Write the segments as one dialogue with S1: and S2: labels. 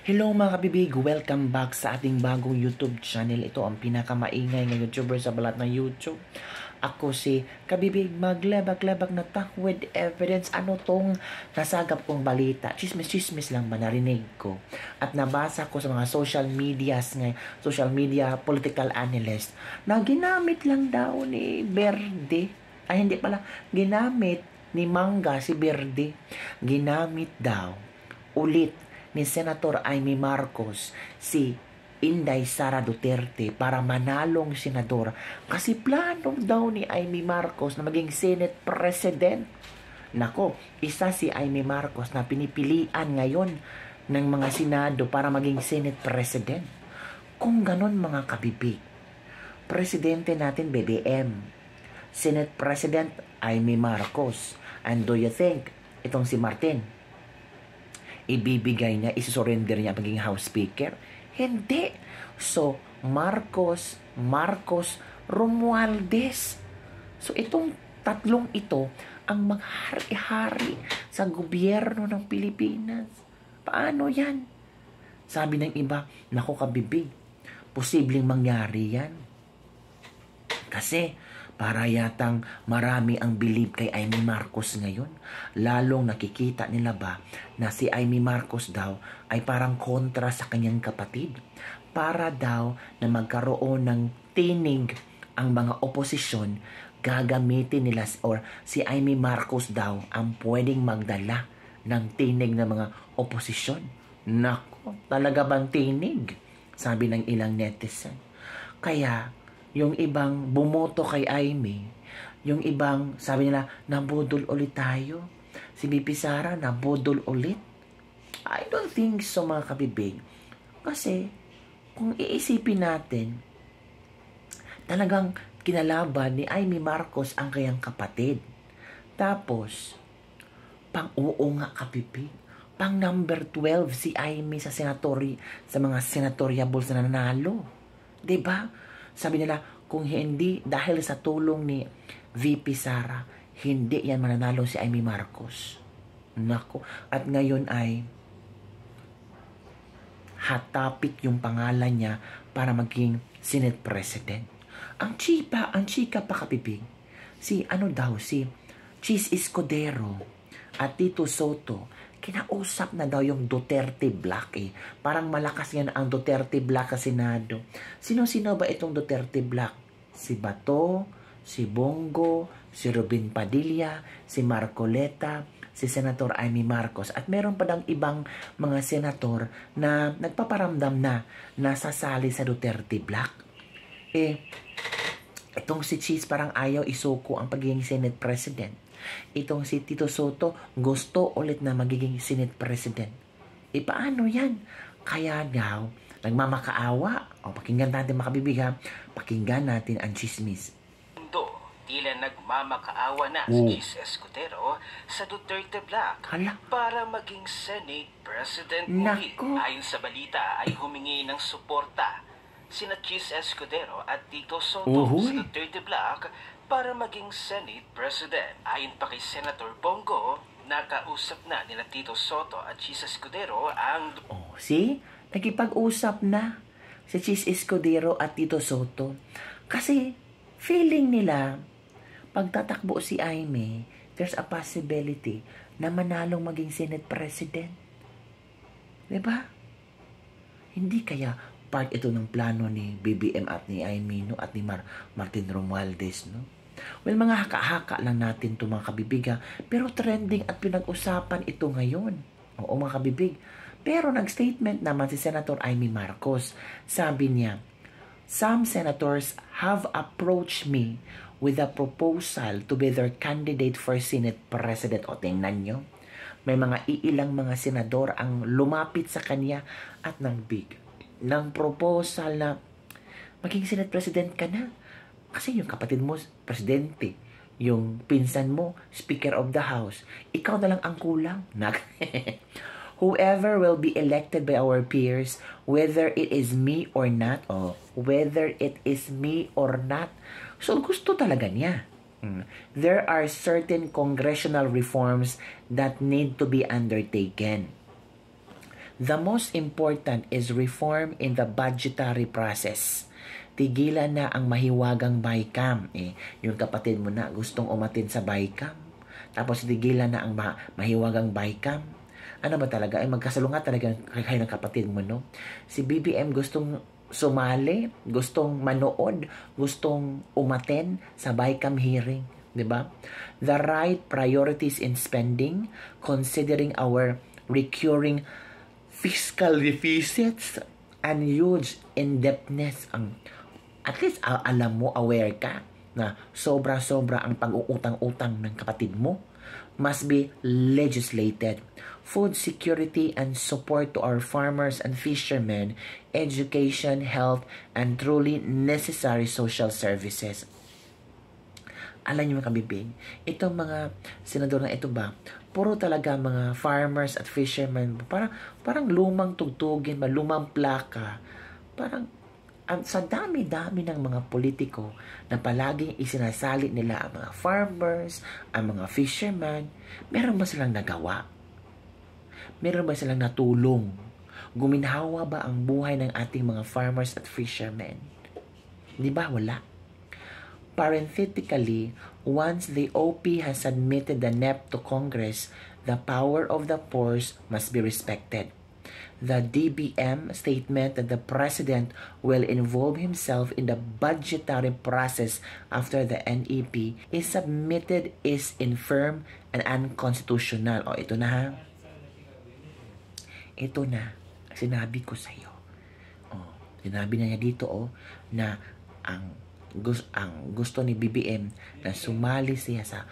S1: Hello mga kabibig! Welcome back sa ating bagong YouTube channel. Ito ang pinakamaingay na YouTuber sa balat ng YouTube. Ako si Kabibig, maglebak-lebak na ta with evidence. Ano tong nasagap kong balita? Chismis-chismis lang ba narinig ko? At nabasa ko sa mga social media political analyst na ginamit lang daw ni Verde. Ay hindi pala, ginamit ni Mangga si Verde. Ginamit daw ulit ni Senator Amy Marcos si Inday Sara Duterte para manalong senador kasi plano daw ni Amy Marcos na maging Senate President. Nako, isa si Amy Marcos na pinipilian ngayon ng mga Senado para maging Senate President. Kung ganon mga kabibig, Presidente natin BBM, Senate President Amy Marcos, and do you think itong si Martin ibibigay niya, isusurrender niya maging House Speaker? Hindi. So, Marcos, Romualdez. So, itong tatlong ito ang maghari-hari sa gobyerno ng Pilipinas. Paano yan? Sabi ng iba, naku kabibig, posibleng mangyari yan. Kasi, para yatang marami ang believe kay Amy Marcos ngayon. Lalong nakikita nila ba na si Amy Marcos daw ay parang kontra sa kanyang kapatid. Para daw na magkaroon ng tinig ang mga oposisyon, gagamitin nila or si Amy Marcos daw ang pwedeng magdala ng tinig ng mga oposisyon. Nako, talaga bang tinig? Sabi ng ilang netizen. Kaya, yung ibang bumoto kay Amy, yung ibang sabi nila, nabudol ulit tayo. Si BP Sara, nabudol ulit. I don't think so mga kabibig. Kasi, kung iisipin natin, talagang kinalaban ni Amy Marcos ang kayang kapatid. Tapos, pang-oo nga kabibig. Pang number 12 si Amy sa mga senatoriables na nanalo. 'Di ba? Sabi nila, kung hindi, dahil sa tulong ni VP Sara, hindi yan mananalo si Amy Marcos. Nako. At ngayon ay hot topic yung pangalan niya para maging Senate President. Ang chika pa kapibig. Si Chis Escudero at Tito Soto, kinausap na daw yung Duterte Black eh. Parang malakas yan ang Duterte Black sa Senado. Sino-sino ba itong Duterte Black? Si Bato, si Bongo, si Robin Padilla, si Marcoleta, si Senator Amy Marcos. At meron pa daw ibang mga senator na nagpaparamdam na nasasali sa Duterte Black. Itong si Cheese parang ayaw isuko ang pagiging Senate President. Itong si Tito Soto gusto ulit na magiging Senate President. Paano yan? Kaya daw, nagmamakaawa. Pakinggan natin makabibig ha. Pakinggan natin ang chismis.
S2: Tila nagmamakaawa na si Chis Escudero sa Duterte Black para maging Senate President muli. Ayon sa balita ay humingi ng suporta sina Chis Escudero at Tito Soto sa Duterte Black para maging Senate President. Ayon pa kay Senator Bongo, nakausap na nila Tito Soto at Chis Escudero ang...
S1: Nagkipag-usap na si Chis Escudero at Tito Soto. Kasi feeling nila, pagtatakbo si Amy, there's a possibility na manalong maging Senate President. Diba? Hindi kaya part ito ng plano ni BBM at ni Amy, no? At ni Martin Romualdez, no? Well, mga haka-haka lang natin ito mga kabibiga, pero trending at pinag-usapan ito ngayon. Oo mga kabibig. Pero nag-statement naman si Senator Amy Marcos. Sabi niya, some senators have approached me with a proposal to be their candidate for Senate President. O tingnan nyo, may ilang mga senador ang lumapit sa kanya at nagbig ng proposal na maging Senate President ka na. Kasi yung kapatid mo, presidente. Yung pinsan mo, Speaker of the House. Ikaw na lang ang kulang. Whoever will be elected by our peers, whether it is me or not, So, gusto talaga niya. There are certain congressional reforms that need to be undertaken. The most important is reform in the budgetary process. Tigilan na ang mahiwagang BICAM. Yung kapatid mo na gustong umatin sa BICAM. Tapos tigilan na ang mahiwagang BICAM. Ano ba talaga? Magkasalungat talaga kayo ng kapatid mo, no? Si BBM gustong sumali, gustong manood, gustong umaten sa BICAM hearing. Diba? The right priorities in spending, considering our recurring fiscal deficits and huge indebtedness. At least alam mo, aware ka na sobra-sobra ang pag-uutang-utang ng kapatid mo, must be legislated. Food security and support to our farmers and fishermen, education, health, and truly necessary social services. Alam niyo mga kabibig, itong mga senador na ito ba, puro talaga mga farmers at fishermen, parang lumang tugtugin, lumang plaka, parang sa dami-dami ng mga politiko na palaging isinasalit nila ang mga farmers, ang mga fishermen, meron ba silang nagawa? Meron ba silang natulong? Guminhawa ba ang buhay ng ating mga farmers at fishermen? Di ba? Wala. Parenthetically, once the OP has submitted the NEP to Congress, the power of the purse must be respected. The DBM statement that the President will involve himself in the budgetary process after the NEP is submitted is infirm and unconstitutional. Ito na ha. Ito na. Sinabi ko sa iyo. Sinabi na niya dito na ang gusto ni BBM na sumali siya sa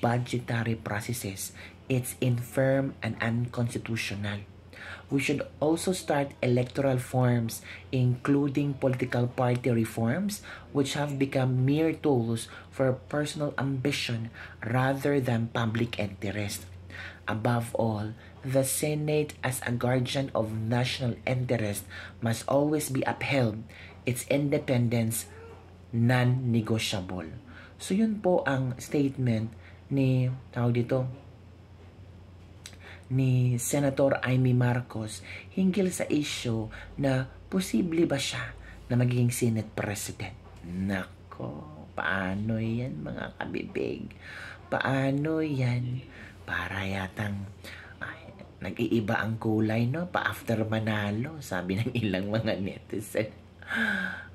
S1: budgetary processes, it's infirm and unconstitutional. We should also start electoral reforms, including political party reforms, which have become mere tools for personal ambition rather than public interest. Above all, the Senate as a guardian of national interest must always be upheld. Its independence non-negotiable. So yun po ang statement ni ni Senator Amy Marcos hinggil sa issue na posible ba siya na magiging Senate President. Nako, paano yan mga kabibig? Paano yan? Para yatang nag-iiba ang kulay, no? Pa-after manalo, sabi ng ilang mga netizen.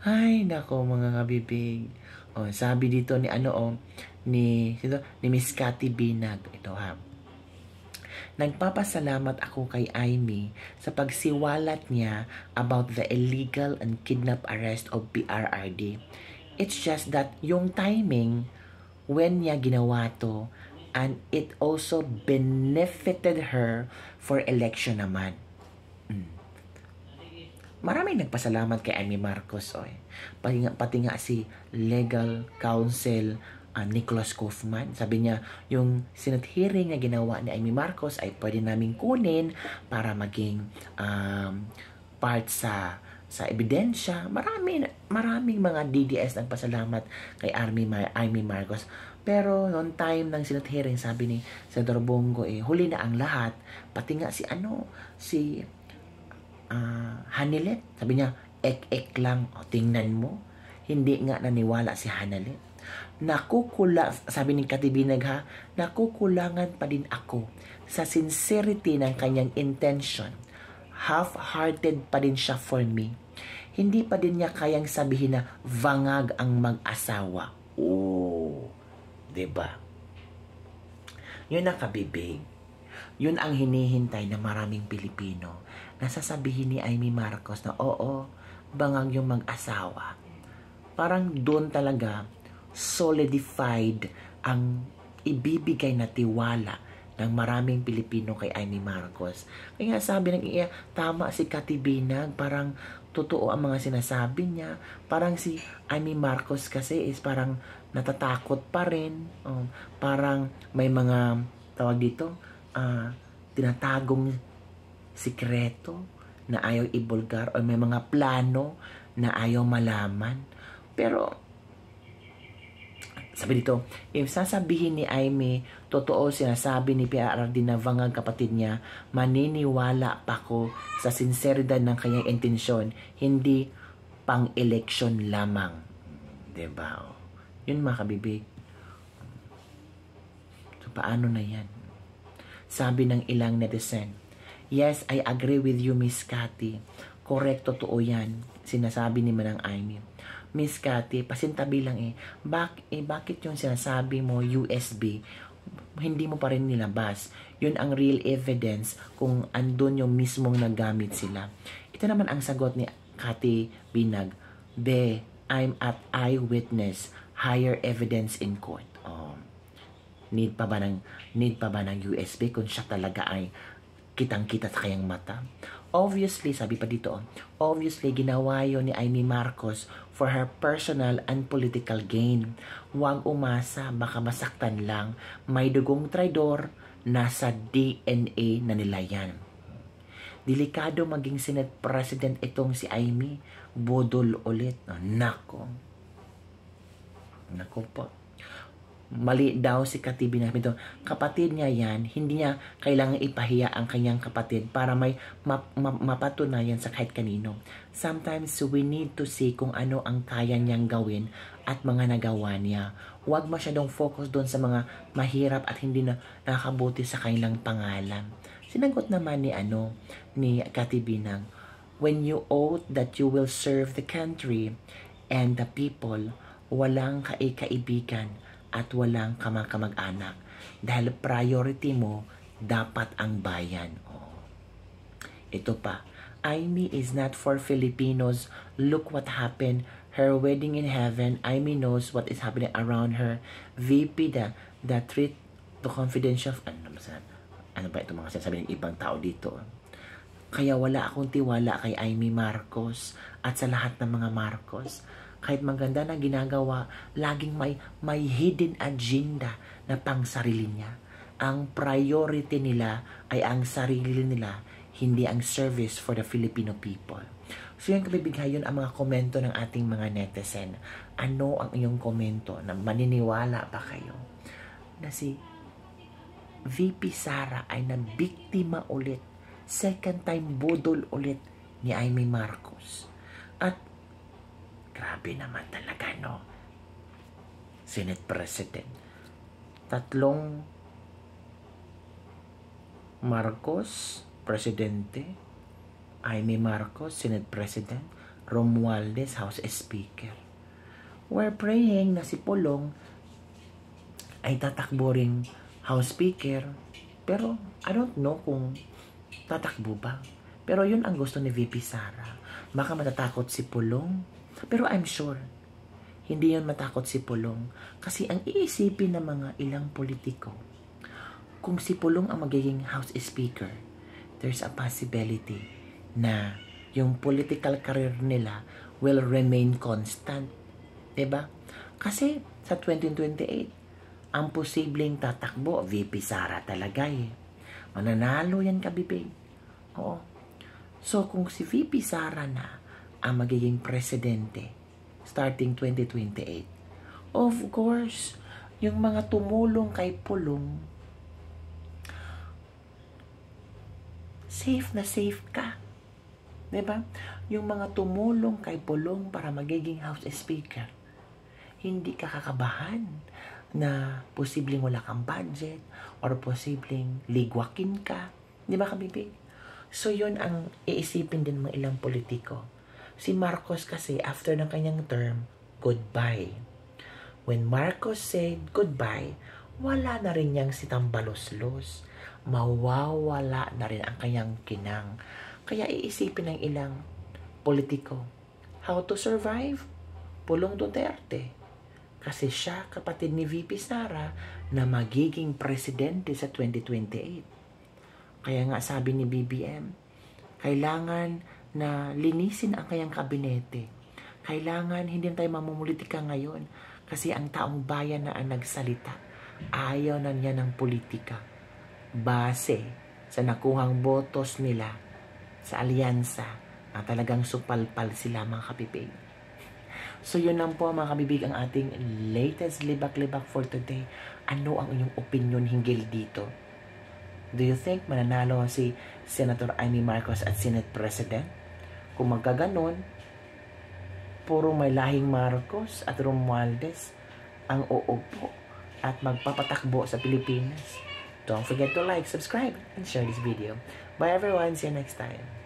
S1: Ay, nako mga kabibig. Sabi dito ni ni Miss Cathy Binag. Ito ha. Nagpapasalamat ako kay Amy sa pagsiwalat niya about the illegal and kidnap arrest of PRRD. It's just that yung timing when niya ginawa to, and it also benefited her for election naman. Maraming nagpasalamat kay Amy Marcos. Pati nga si Legal Counsel Nicholas Kaufman. Sabi niya, yung Senate hearing na ginawa ni Amy Marcos ay pwede naming kunin para maging part sa ebidensya. Maraming mga DDS nagpasalamat kay Amy Marcos. Pero noong time ng Senate hearing, sabi ni Senator Bongo, huli na ang lahat. Pati nga si Hanilet. Sabi niya, ek lang. Tingnan mo. Hindi nga naniwala si Hanilet. Sabi ni Katibinag ha, nakukulangan pa din ako sa sincerity ng kanyang intention. Half-hearted pa din siya for me. Hindi pa din niya kayang sabihin na vangag ang mag-asawa. Diba? Yun ang kabibig. Yun ang hinihintay ng maraming Pilipino. Nasasabihin ni Amy Marcos na bangag yung mag-asawa. Parang doon talaga solidified ang ibibigay na tiwala ng maraming Pilipino kay Amy Marcos. Kaya sabi ng tama si Cathy Binag, parang totoo ang mga sinasabi niya. Parang si Amy Marcos kasi is parang natatakot pa rin. Parang may mga tinatagong sikreto na ayaw ibulgar o may mga plano na ayaw malaman. Pero Sabi dito, if sasabihin ni Aimee, totoo sinasabi ni PRRD na vangag kapatid niya, maniniwala pa ko sa sinseridad ng kanyang intensyon, hindi pang-eleksyon lamang. Diba? Yun mga kabibig. So, paano na yan? Sabi ng ilang netizen, yes, I agree with you, Miss Cathy. Correct, totoo yan. Sinasabi ni Manang Aimee. Miss Cathy, pasintabi lang bakit yung sinasabi mo USB, hindi mo pa rin nilabas? Yun ang real evidence kung andun yung mismong nagamit sila. Ito naman ang sagot ni Cathy Binag. I'm at eyewitness, higher evidence in court. Need pa ba ng USB kung siya talaga ay kitang-kita sa kanyang mata? Obviously, sabi pa dito, obviously ginawa yun ni Aimee Marcos for her personal and political gain. Huwag umasa, baka masaktan lang. May dugong traidor, nasa DNA na nila yan. Delikado maging Senate President itong si Aimee. Bodol ulit. Nako po. Mali daw si Cathy Binag. Kapatid niya yan, hindi niya kailangan ipahiya ang kanyang kapatid para may mapatunayan sa kahit kanino. Sometimes we need to see kung ano ang kaya niyang gawin at mga nagawa niya. Huwag masyadong focus doon sa mga mahirap at hindi na nakakabuti sa kanilang pangalan. Sinagot naman ni Cathy Binag, when you oath that you will serve the country and the people, walang kaibigan at walang kamag-anak. Dahil priority mo, dapat ang bayan. Ito pa, Aimee is not for Filipinos. Look what happened. Her wedding in heaven. Aimee knows what is happening around her. VP the treat the confidential. Ano ba ito mga sinasabi ng ibang tao dito? Kaya wala akong tiwala kay Aimee Marcos at sa lahat ng mga Marcos. Kahit maganda na ginagawa, laging may hidden agenda na pang sarili niya. Ang priority nila ay ang sarili nila, hindi ang service for the Filipino people. So yung kabibigay, yun ang mga komento ng ating mga netizen. Ano ang iyong komento na maniniwala pa kayo na si VP Sara ay nabiktima ulit, second time budol ulit ni Aimee Marcos? At grabe naman talaga, no? Senate President. 3 Marcos, Presidente. Aimee Marcos, Senate President. Romualdez, House Speaker. We're praying na si Pulong ay tatakbo ring House Speaker. Pero, I don't know kung tatakbo ba. Pero yun ang gusto ni VP Sara. Baka matatakot si Pulong. Pero I'm sure, hindi yun matakot si Pulong. Kasi ang iisipin ng mga ilang politiko, kung si Pulong ang magiging House Speaker, there's a possibility na yung political career nila will remain constant. Diba? Kasi sa 2028, ang posibleng tatakbo, VP Sara talaga eh. Mananalo yan, kabibig. Oo. So, kung si VP Sara na ang magiging presidente starting 2028, of course, yung mga tumulong kay Pulong, safe na safe ka. Diba? Yung mga tumulong kay Pulong para magiging House Speaker, hindi ka kakabahan na posibleng wala kang budget or posibleng ligwakin ka. Di ba, kabibig? So, yun ang iisipin din ng ilang politiko. Si Marcos kasi, after ng kanyang term, goodbye. When Marcos said goodbye, wala na rin niyang si Tambaloslos. Mawawala na rin ang kanyang kinang. Kaya iisipin ng ilang politiko, how to survive? Pulong Duterte. Kasi siya, kapatid ni VP Sara, na magiging presidente sa 2028. Kaya nga sabi ni BBM, kailangan na linisin ang kanyang kabinete. Kailangan hindi tayo mamumulitika ngayon kasi ang taong bayan na ang nagsalita. Ayaw na niya ng politika. Base sa nakuhang botos nila sa alyansa na talagang supalpal sila, mga kapipig. So yun lang po mga kabibig ang ating latest libak-libak for today. Ano ang inyong opinion hinggil dito? Do you think mananalo si Senator Amy Marcos at Senate President? Kung magkaganon, puro may lahing Marcos at Romualdez ang uupo at magpapatakbo sa Pilipinas. Don't forget to like, subscribe, and share this video. Bye everyone. See you next time.